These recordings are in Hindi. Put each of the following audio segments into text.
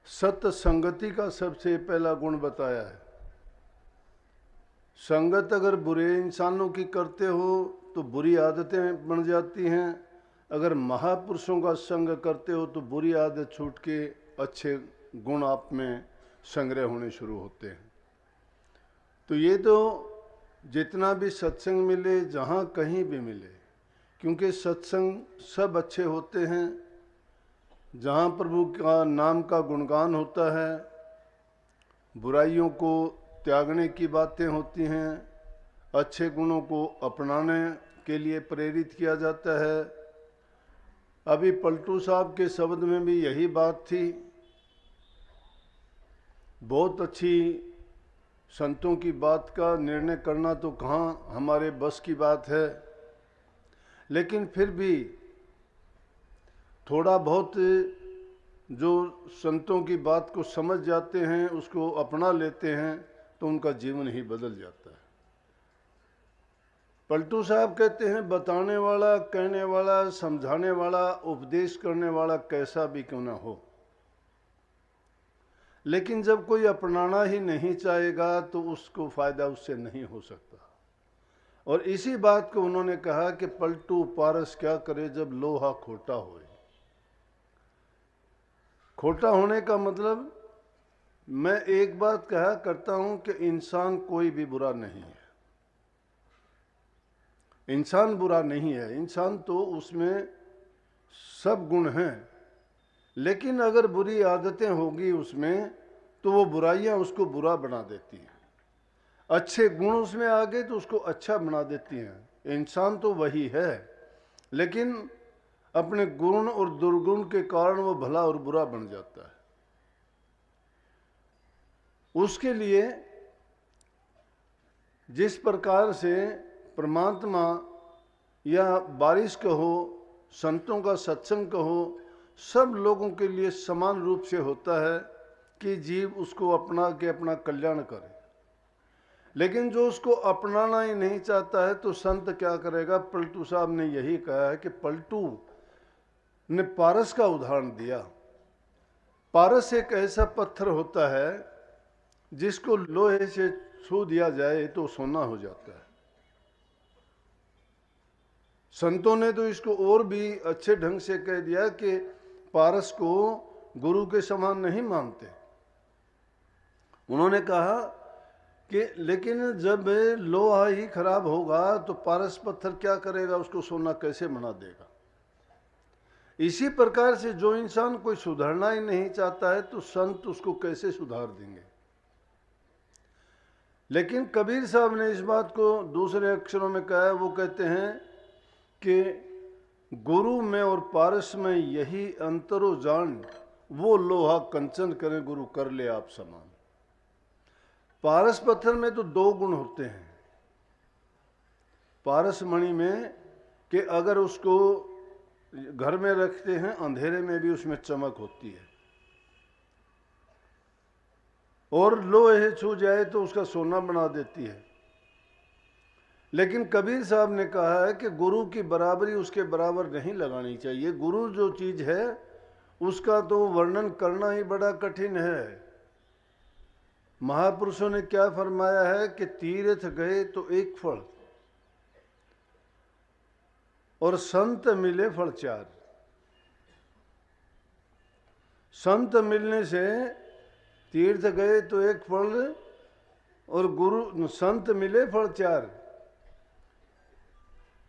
सत्य संगति का सबसे पहला गुण बताया है। संगत अगर बुरे इंसानों की करते हो तो बुरी आदतें बन जाती हैं। अगर महापुरुषों का संग करते हो तो बुरी आदत छूट के अच्छे गुण आप में संग्रह होने शुरू होते हैं। तो ये तो जितना भी सत्संग मिले, जहाँ कहीं भी मिले, क्योंकि सत्संग सब अच्छे होते हैं। जहाँ प्रभु का नाम का गुणगान होता है, बुराइयों को त्यागने की बातें होती हैं, अच्छे गुणों को अपनाने के लिए प्रेरित किया जाता है। अभी पलटू साहब के शब्द में भी यही बात थी। बहुत अच्छी संतों की बात का निर्णय करना तो कहाँ हमारे बस की बात है, लेकिन फिर भी थोड़ा बहुत जो संतों की बात को समझ जाते हैं, उसको अपना लेते हैं, तो उनका जीवन ही बदल जाता है। पलटू साहब कहते हैं, बताने वाला, कहने वाला, समझाने वाला, उपदेश करने वाला कैसा भी क्यों ना हो, लेकिन जब कोई अपनाना ही नहीं चाहेगा तो उसको फायदा उससे नहीं हो सकता। और इसी बात को उन्होंने कहा कि पलटू पारस क्या करे जब लोहा खोटा होए। खोटा होने का मतलब, मैं एक बात कहा करता हूं कि इंसान कोई भी बुरा नहीं है। इंसान बुरा नहीं है, इंसान तो उसमें सब गुण हैं, लेकिन अगर बुरी आदतें होगी उसमें तो वो बुराइयां उसको बुरा बना देती हैं। अच्छे गुण उसमें आ गए तो उसको अच्छा बना देती हैं। इंसान तो वही है, लेकिन अपने गुण और दुर्गुण के कारण वो भला और बुरा बन जाता है। उसके लिए जिस प्रकार से परमात्मा या बारिश कहो, संतों का सत्संग कहो, सब लोगों के लिए समान रूप से होता है कि जीव उसको अपना के अपना कल्याण करे। लेकिन जो उसको अपनाना ही नहीं चाहता है तो संत क्या करेगा? पलटू साहब ने यही कहा है कि पलटू ने पारस का उदाहरण दिया। पारस एक ऐसा पत्थर होता है जिसको लोहे से छू दिया जाए तो सोना हो जाता है। संतों ने तो इसको और भी अच्छे ढंग से कह दिया कि पारस को गुरु के समान नहीं मानते। उन्होंने कहा कि लेकिन जब लोहा ही खराब होगा तो पारस पत्थर क्या करेगा? उसको सोना कैसे बना देगा? इसी प्रकार से जो इंसान कोई सुधरना ही नहीं चाहता है तो संत उसको कैसे सुधार देंगे? लेकिन कबीर साहब ने इस बात को दूसरे अक्षरों में कहा है। वो कहते हैं कि गुरु में और पारस में यही अंतरो जान, वो लोहा कंचन करे गुरु कर ले आप समान। पारस पत्थर में तो दो गुण होते हैं पारस मणि में, कि अगर उसको घर में रखते हैं अंधेरे में भी उसमें चमक होती है, और लोहे छू जाए तो उसका सोना बना देती है। लेकिन कबीर साहब ने कहा है कि गुरु की बराबरी उसके बराबर नहीं लगानी चाहिए। गुरु जो चीज है उसका तो वर्णन करना ही बड़ा कठिन है। महापुरुषों ने क्या फरमाया है कि तीर्थ गए तो एक फल, और संत मिले फल चार। संत मिलने से तीर्थ गए तो एक फल, और गुरु संत मिले फल चार,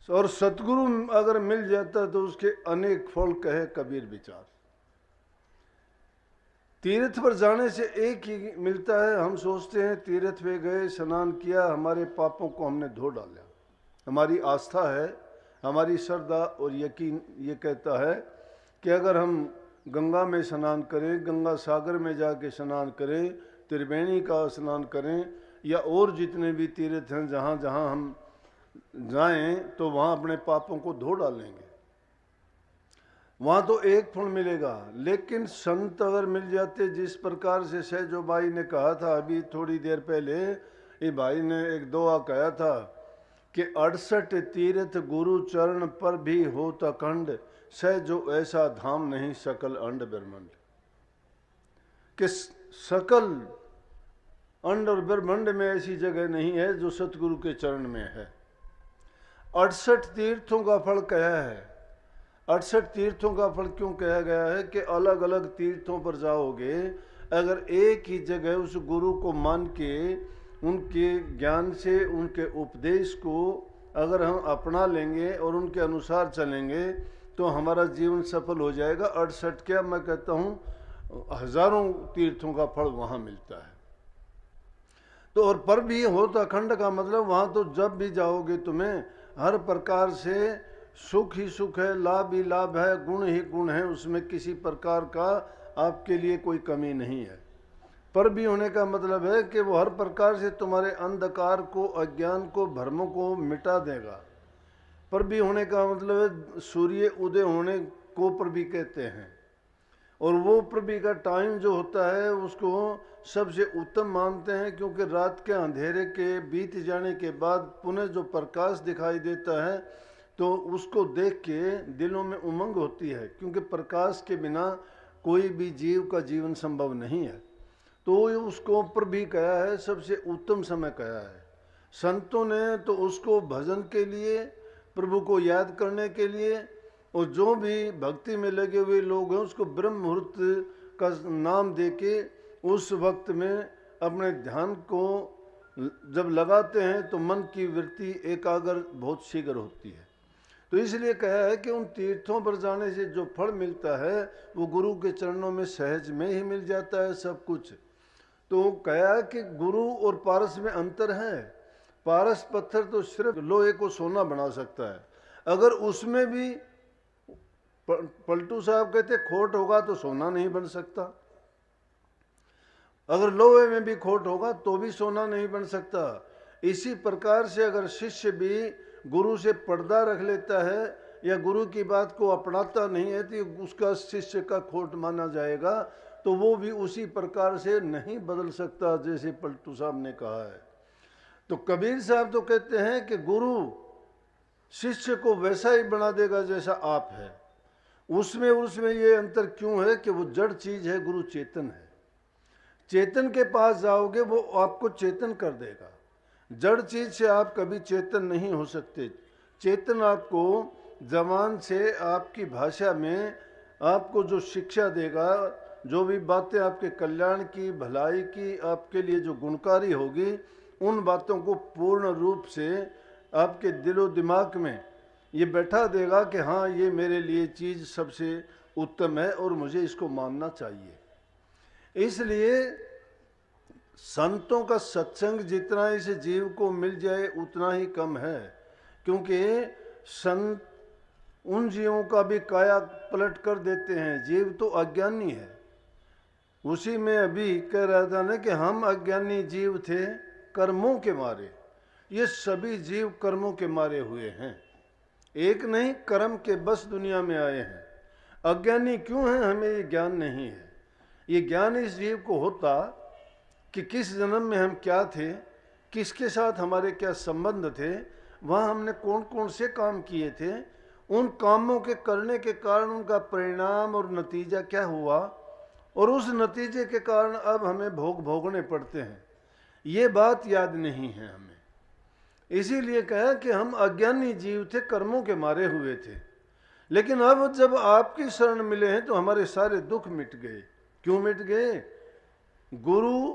और सतगुरु अगर मिल जाता तो उसके अनेक फल कहे कबीर विचार। तीर्थ पर जाने से एक ही मिलता है। हम सोचते हैं तीर्थ पे गए, स्नान किया, हमारे पापों को हमने धो डाला। हमारी आस्था है, हमारी श्रद्धा और यकीन ये कहता है कि अगर हम गंगा में स्नान करें, गंगा सागर में जाके स्नान करें, त्रिवेणी का स्नान करें, या और जितने भी तीर्थ हैं जहाँ जहाँ हम जाएं तो वहाँ अपने पापों को धो डालेंगे, वहाँ तो एक फल मिलेगा। लेकिन संत अगर मिल जाते, जिस प्रकार से सहजो भाई ने कहा था अभी थोड़ी देर पहले, ये भाई ने एक दुआ कहा था कि 68 तीर्थ गुरु चरण पर भी होत अखंड, सहजो ऐसा धाम नहीं सकल अंड ब्रह्मंड। कि सकल अंड और ब्रह्मांड में ऐसी जगह नहीं है जो सतगुरु के चरण में है। 68 तीर्थों का फल कहा है। 68 तीर्थों का फल क्यों कहा गया है कि अलग अलग तीर्थों पर जाओगे, अगर एक ही जगह उस गुरु को मान के उनके ज्ञान से उनके उपदेश को अगर हम अपना लेंगे और उनके अनुसार चलेंगे तो हमारा जीवन सफल हो जाएगा। 68 क्या मैं कहता हूँ हजारों तीर्थों का फल वहाँ मिलता है। तो और पर भी होता अखंड का मतलब वहाँ तो जब भी जाओगे तुम्हें हर प्रकार से सुख ही सुख है, लाभ ही लाभ है, गुण ही गुण है, उसमें किसी प्रकार का आपके लिए कोई कमी नहीं है। पर भी होने का मतलब है कि वो हर प्रकार से तुम्हारे अंधकार को, अज्ञान को, भ्रमों को मिटा देगा। पर भी होने का मतलब है सूर्य उदय होने को पर भी कहते हैं, और वो प्रभु का टाइम जो होता है उसको सबसे उत्तम मानते हैं, क्योंकि रात के अंधेरे के बीत जाने के बाद पुनः जो प्रकाश दिखाई देता है तो उसको देख के दिलों में उमंग होती है, क्योंकि प्रकाश के बिना कोई भी जीव का जीवन संभव नहीं है। तो उसको प्रभु कहा है सबसे उत्तम समय कहा है। संतों ने तो उसको भजन के लिए, प्रभु को याद करने के लिए, और जो भी भक्ति में लगे हुए लोग हैं उसको ब्रह्म मुहूर्त का नाम देके उस वक्त में अपने ध्यान को जब लगाते हैं तो मन की वृत्ति एकाग्र बहुत शीघ्र होती है। तो इसलिए कहा है कि उन तीर्थों पर जाने से जो फल मिलता है वो गुरु के चरणों में सहज में ही मिल जाता है सब कुछ। तो कहा कि गुरु और पारस में अंतर है। पारस पत्थर तो सिर्फ लोहे को सोना बना सकता है, अगर उसमें भी पलटू साहब कहते खोट होगा तो सोना नहीं बन सकता, अगर लोहे में भी खोट होगा तो भी सोना नहीं बन सकता। इसी प्रकार से अगर शिष्य भी गुरु से पर्दा रख लेता है या गुरु की बात को अपनाता नहीं है तो उसका शिष्य का खोट माना जाएगा, तो वो भी उसी प्रकार से नहीं बदल सकता जैसे पलटू साहब ने कहा है। तो कबीर साहब तो कहते हैं कि गुरु शिष्य को वैसा ही बना देगा जैसा आप है। उसमें ये अंतर क्यों है कि वो जड़ चीज है, गुरु चेतन है। चेतन के पास जाओगे वो आपको चेतन कर देगा, जड़ चीज से आप कभी चेतन नहीं हो सकते। चेतन आपको जबान से आपकी भाषा में आपको जो शिक्षा देगा, जो भी बातें आपके कल्याण की, भलाई की, आपके लिए जो गुणकारी होगी, उन बातों को पूर्ण रूप से आपके दिलो दिमाग में ये बैठा देगा कि हाँ ये मेरे लिए चीज़ सबसे उत्तम है और मुझे इसको मानना चाहिए। इसलिए संतों का सत्संग जितना इस जीव को मिल जाए उतना ही कम है, क्योंकि संत उन जीवों का भी काया पलट कर देते हैं। जीव तो अज्ञानी है, उसी में अभी कह रहा था ना कि हम अज्ञानी जीव थे कर्मों के मारे। ये सभी जीव कर्मों के मारे हुए हैं, एक नहीं कर्म के बस दुनिया में आए हैं। अज्ञानी क्यों हैं? हमें ये ज्ञान नहीं है। ये ज्ञान इस जीव को होता कि किस जन्म में हम क्या थे, किसके साथ हमारे क्या संबंध थे, वहाँ हमने कौन कौन से काम किए थे, उन कामों के करने के कारण उनका परिणाम और नतीजा क्या हुआ, और उस नतीजे के कारण अब हमें भोगने पड़ते हैं। ये बात याद नहीं है हमें। इसीलिए कहा कि हम अज्ञानी जीव थे, कर्मों के मारे हुए थे। लेकिन अब जब आपकी शरण मिले हैं तो हमारे सारे दुख मिट गए। क्यों मिट गए? गुरु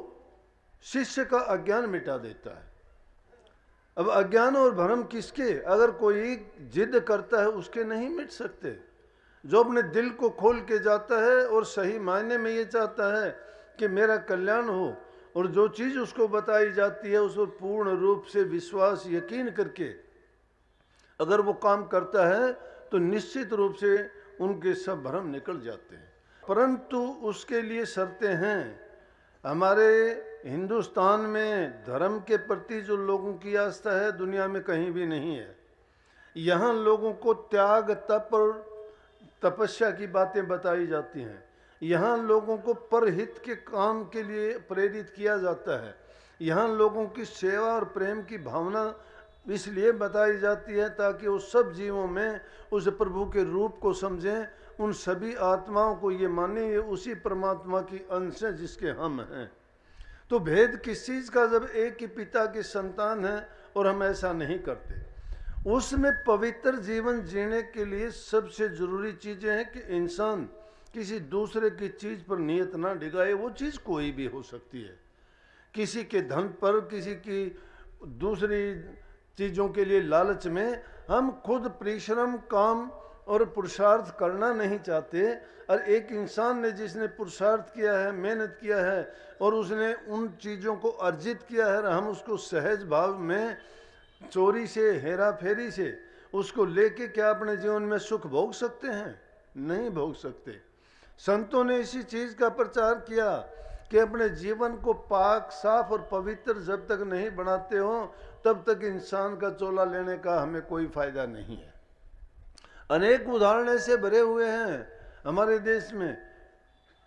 शिष्य का अज्ञान मिटा देता है। अब अज्ञान और भ्रम किसके? अगर कोई जिद करता है उसके नहीं मिट सकते। जो अपने दिल को खोल के जाता है और सही मायने में ये चाहता है कि मेरा कल्याण हो, और जो चीज़ उसको बताई जाती है उस पर पूर्ण रूप से विश्वास यकीन करके अगर वो काम करता है तो निश्चित रूप से उनके सब भ्रम निकल जाते हैं। परंतु उसके लिए शर्तें हैं। हमारे हिंदुस्तान में धर्म के प्रति जो लोगों की आस्था है दुनिया में कहीं भी नहीं है। यहाँ लोगों को त्याग, तप और तपस्या की बातें बताई जाती हैं। यहाँ लोगों को परहित के काम के लिए प्रेरित किया जाता है। यहाँ लोगों की सेवा और प्रेम की भावना इसलिए बताई जाती है ताकि वो सब जीवों में उस प्रभु के रूप को समझें उन सभी आत्माओं को ये माने ये उसी परमात्मा की अंश है जिसके हम हैं। तो भेद किस चीज़ का? जब एक ही पिता की संतान है और हम ऐसा नहीं करते। उसमें पवित्र जीवन जीने के लिए सबसे ज़रूरी चीज़ें हैं कि इंसान किसी दूसरे की चीज़ पर नियत ना डिगाए। वो चीज़ कोई भी हो सकती है, किसी के धन पर, किसी की दूसरी चीज़ों के लिए लालच में हम खुद परिश्रम, काम और पुरुषार्थ करना नहीं चाहते। और एक इंसान ने जिसने पुरुषार्थ किया है, मेहनत किया है और उसने उन चीज़ों को अर्जित किया है, हम उसको सहज भाव में चोरी से, हेरा फेरी से उसको लेके क्या अपने जीवन में सुख भोग सकते हैं? नहीं भोग सकते। संतों ने इसी चीज़ का प्रचार किया कि अपने जीवन को पाक, साफ और पवित्र जब तक नहीं बनाते हो तब तक इंसान का चोला लेने का हमें कोई फायदा नहीं है। अनेक उदाहरण ऐसे भरे हुए हैं हमारे देश में।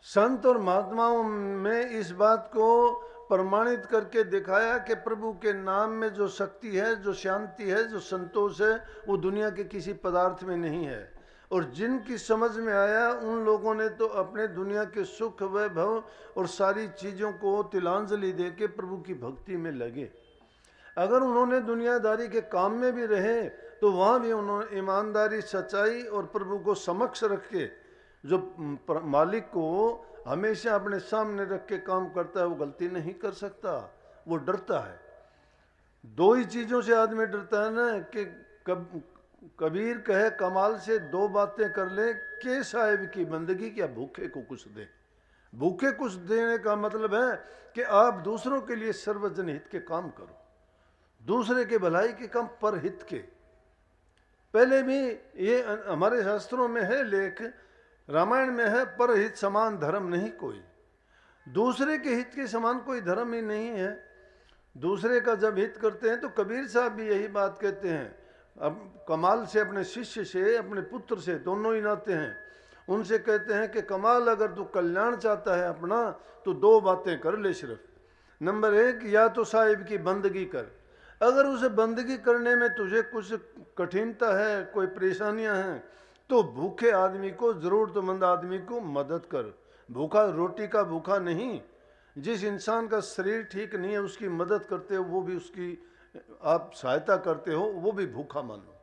संत और महात्माओं में इस बात को प्रमाणित करके दिखाया कि प्रभु के नाम में जो शक्ति है, जो शांति है, जो संतोष है, वो दुनिया के किसी पदार्थ में नहीं है। और जिनकी समझ में आया उन लोगों ने तो अपने दुनिया के सुख, वैभव और सारी चीज़ों को तिलांजलि दे के प्रभु की भक्ति में लगे। अगर उन्होंने दुनियादारी के काम में भी रहे तो वहाँ भी उन्होंने ईमानदारी, सच्चाई और प्रभु को समक्ष रख के, जो मालिक को हमेशा अपने सामने रख के काम करता है, वो गलती नहीं कर सकता, वो डरता है। दो ही चीज़ों से आदमी डरता है ना, कि कबीर कहे कमाल से दो बातें कर ले, के साहिब की बंदगी क्या भूखे को कुछ दे। भूखे कुछ देने का मतलब है कि आप दूसरों के लिए सर्वजन हित के काम करो, दूसरे के भलाई के काम, पर हित के। पहले भी ये हमारे शास्त्रों में है लेख, रामायण में है, पर हित समान धर्म नहीं कोई। दूसरे के हित के समान कोई धर्म ही नहीं है। दूसरे का जब हित करते हैं तो कबीर साहब भी यही बात कहते हैं। अब कमाल से अपने शिष्य से, अपने पुत्र से, दोनों ही नाते हैं, उनसे कहते हैं कि कमाल अगर तू कल्याण चाहता है अपना तो दो बातें कर ले सिर्फ। नंबर एक, या तो साहिब की बंदगी कर। अगर उसे बंदगी करने में तुझे कुछ कठिनता है, कोई परेशानियां हैं, तो भूखे आदमी को, ज़रूरतमंद आदमी को मदद कर। भूखा रोटी का भूखा नहीं, जिस इंसान का शरीर ठीक नहीं है उसकी मदद करते हो, वो भी उसकी आप सहायता करते हो, वो भी भूखा मानो।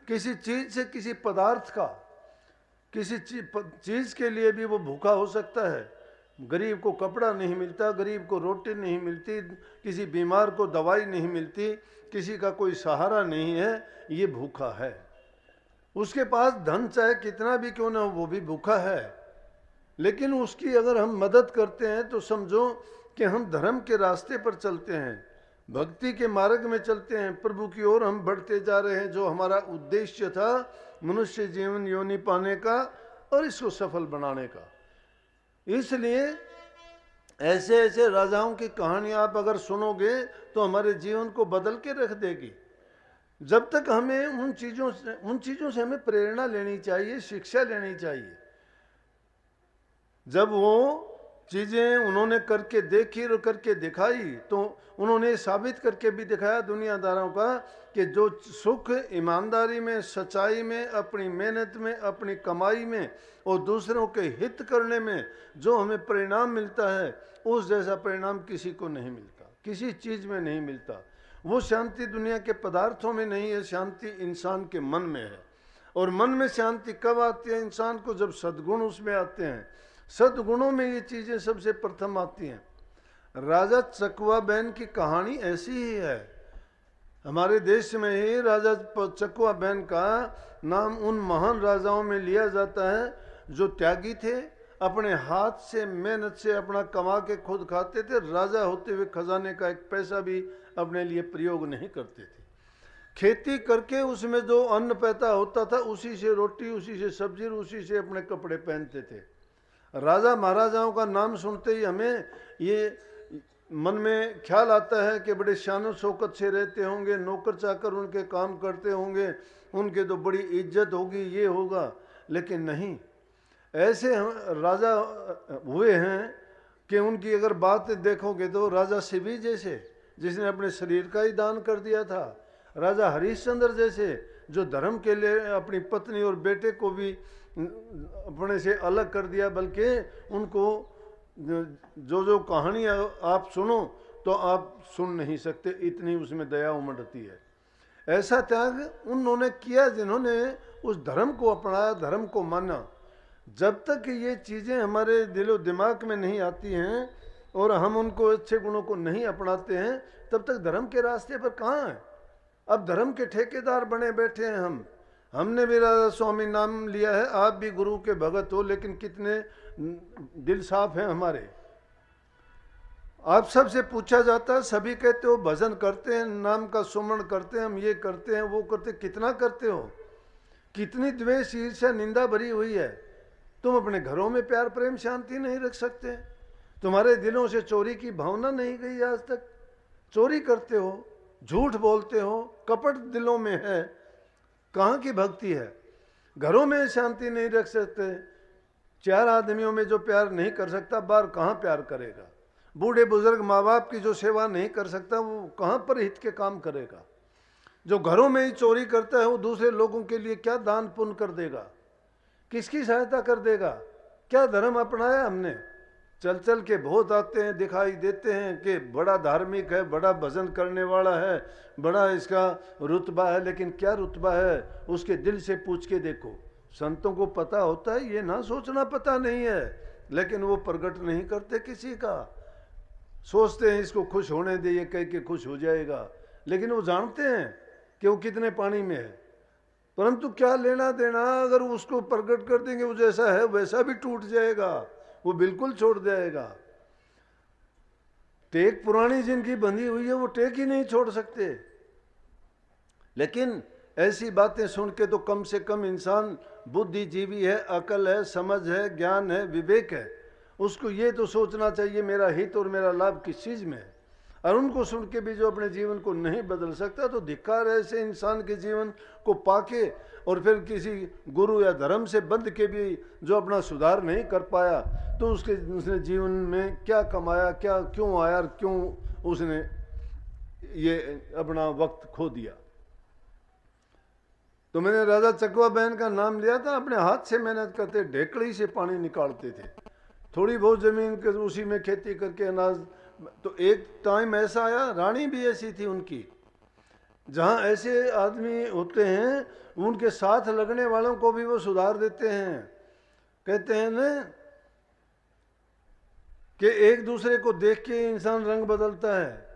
किसी चीज़ से, किसी पदार्थ का, किसी चीज़ के लिए भी वो भूखा हो सकता है। गरीब को कपड़ा नहीं मिलता, गरीब को रोटी नहीं मिलती, किसी बीमार को दवाई नहीं मिलती, किसी का कोई सहारा नहीं है, ये भूखा है। उसके पास धन चाहे कितना भी क्यों ना हो, वो भी भूखा है। लेकिन उसकी अगर हम मदद करते हैं तो समझो कि हम धर्म के रास्ते पर चलते हैं, भक्ति के मार्ग में चलते हैं, प्रभु की ओर हम बढ़ते जा रहे हैं, जो हमारा उद्देश्य था मनुष्य जीवन योनि पाने का और इसको सफल बनाने का। इसलिए ऐसे ऐसे राजाओं की कहानी आप अगर सुनोगे तो हमारे जीवन को बदल के रख देगी। जब तक हमें उन चीज़ों से हमें प्रेरणा लेनी चाहिए, शिक्षा लेनी चाहिए। जब वो चीज़ें उन्होंने करके देखी और करके दिखाई तो उन्होंने साबित करके भी दिखाया दुनियादारों का कि जो सुख ईमानदारी में, सच्चाई में, अपनी मेहनत में, अपनी कमाई में और दूसरों के हित करने में जो हमें परिणाम मिलता है, उस जैसा परिणाम किसी को नहीं मिलता, किसी चीज़ में नहीं मिलता। वो शांति दुनिया के पदार्थों में नहीं है, शांति इंसान के मन में है। और मन में शांति कब आती है इंसान को? जब सद्गुण उसमें आते हैं। सद्गुणों में ये चीज़ें सबसे प्रथम आती हैं। राजा चकवा बैन की कहानी ऐसी ही है। हमारे देश में ही राजा चकवा बैन का नाम उन महान राजाओं में लिया जाता है जो त्यागी थे, अपने हाथ से, मेहनत से अपना कमा के खुद खाते थे। राजा होते हुए खजाने का एक पैसा भी अपने लिए प्रयोग नहीं करते थे। खेती करके उसमें जो अन्न पैदा होता था उसी से रोटी, उसी से सब्जी, उसी से अपने कपड़े पहनते थे। राजा महाराजाओं का नाम सुनते ही हमें ये मन में ख्याल आता है कि बड़े शान शौकत से रहते होंगे, नौकर चाकर उनके काम करते होंगे, उनके तो बड़ी इज्जत होगी, ये होगा। लेकिन नहीं, ऐसे राजा हुए हैं कि उनकी अगर बात देखोगे तो राजा शिवी जैसे, जिसने अपने शरीर का ही दान कर दिया था, राजा हरिश्चंद्र जैसे जो धर्म के लिए अपनी पत्नी और बेटे को भी अपने से अलग कर दिया, बल्कि उनको जो जो कहानी आप सुनो तो आप सुन नहीं सकते, इतनी उसमें दया उमड़ती है। ऐसा त्याग उन्होंने किया जिन्होंने उस धर्म को अपनाया, धर्म को माना। जब तक ये चीज़ें हमारे दिलो दिमाग में नहीं आती हैं और हम उनको अच्छे गुणों को नहीं अपनाते हैं, तब तक धर्म के रास्ते पर कहाँ हैं। अब धर्म के ठेकेदार बने बैठे हैं हम। हमने भी राधा स्वामी नाम लिया है, आप भी गुरु के भगत हो, लेकिन कितने दिल साफ हैं हमारे। आप सबसे पूछा जाता है, सभी कहते हो भजन करते हैं, नाम का सुमरण करते हैं, हम ये करते हैं वो करते, कितना करते हो? कितनी द्वेष ईर्ष्या निंदा भरी हुई है। तुम अपने घरों में प्यार प्रेम शांति नहीं रख सकते, तुम्हारे दिलों से चोरी की भावना नहीं गई आज तक। चोरी करते हो, झूठ बोलते हो, कपट दिलों में है, कहाँ की भक्ति है? घरों में शांति नहीं रख सकते, चार आदमियों में जो प्यार नहीं कर सकता बाहर कहाँ प्यार करेगा? बूढ़े बुजुर्ग माँ बाप की जो सेवा नहीं कर सकता वो कहाँ पर हित के काम करेगा? जो घरों में ही चोरी करता है वो दूसरे लोगों के लिए क्या दान पुण्य कर देगा? किसकी सहायता कर देगा? क्या धर्म अपनाया हमने? चल चल के बहुत आते हैं, दिखाई देते हैं कि बड़ा धार्मिक है, बड़ा भजन करने वाला है, बड़ा इसका रुतबा है, लेकिन क्या रुतबा है उसके दिल से पूछ के देखो। संतों को पता होता है, ये ना सोचना पता नहीं है, लेकिन वो प्रकट नहीं करते किसी का। सोचते हैं इसको खुश होने दे, ये कह के खुश हो जाएगा, लेकिन वो जानते हैं कि वो कितने पानी में है। परंतु क्या लेना देना, अगर उसको प्रकट कर देंगे वो जैसा है वैसा भी टूट जाएगा, वो बिल्कुल छोड़ जाएगा। टेक पुरानी जिनकी बंधी हुई है वो टेक ही नहीं छोड़ सकते। लेकिन ऐसी बातें सुन के तो कम से कम इंसान बुद्धिजीवी है, अकल है, समझ है, ज्ञान है, विवेक है, उसको ये तो सोचना चाहिए मेरा हित और मेरा लाभ किस चीज़ में है। और उनको सुन के भी जो अपने जीवन को नहीं बदल सकता, तो धिक्कार है ऐसे इंसान के जीवन को पाके और फिर किसी गुरु या धर्म से बंध के भी जो अपना सुधार नहीं कर पाया, तो उसने जीवन में क्या कमाया, क्या क्यों आया और क्यों उसने ये अपना वक्त खो दिया। तो मैंने राजा चकवा बहन का नाम लिया था, अपने हाथ से मेहनत करते, ढेकड़ी से पानी निकालते थे, थोड़ी बहुत जमीन के उसी में खेती करके अनाज। तो एक टाइम ऐसा आया, रानी भी ऐसी थी उनकी, जहाँ ऐसे आदमी होते हैं उनके साथ लगने वालों को भी वो सुधार देते हैं। कहते हैं ना कि एक दूसरे को देख के इंसान रंग बदलता है,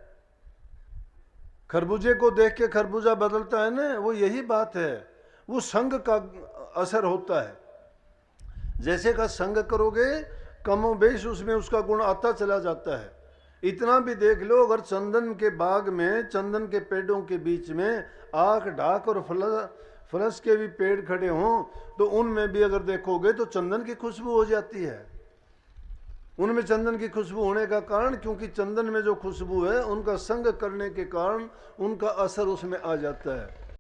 खरबूजे को देख के खरबूजा बदलता है ना, वो यही बात है। वो संग का असर होता है, जैसे का संग करोगे कमोबेश उसमें उसका गुण आता चला जाता है। इतना भी देख लो, अगर चंदन के बाग में, चंदन के पेड़ों के बीच में आख ढाक और फलस के भी पेड़ खड़े हों, तो उनमें भी अगर देखोगे तो चंदन की खुशबू हो जाती है। उनमें चंदन की खुशबू होने का कारण, क्योंकि चंदन में जो खुशबू है उनका संग करने के कारण उनका असर उसमें आ जाता है।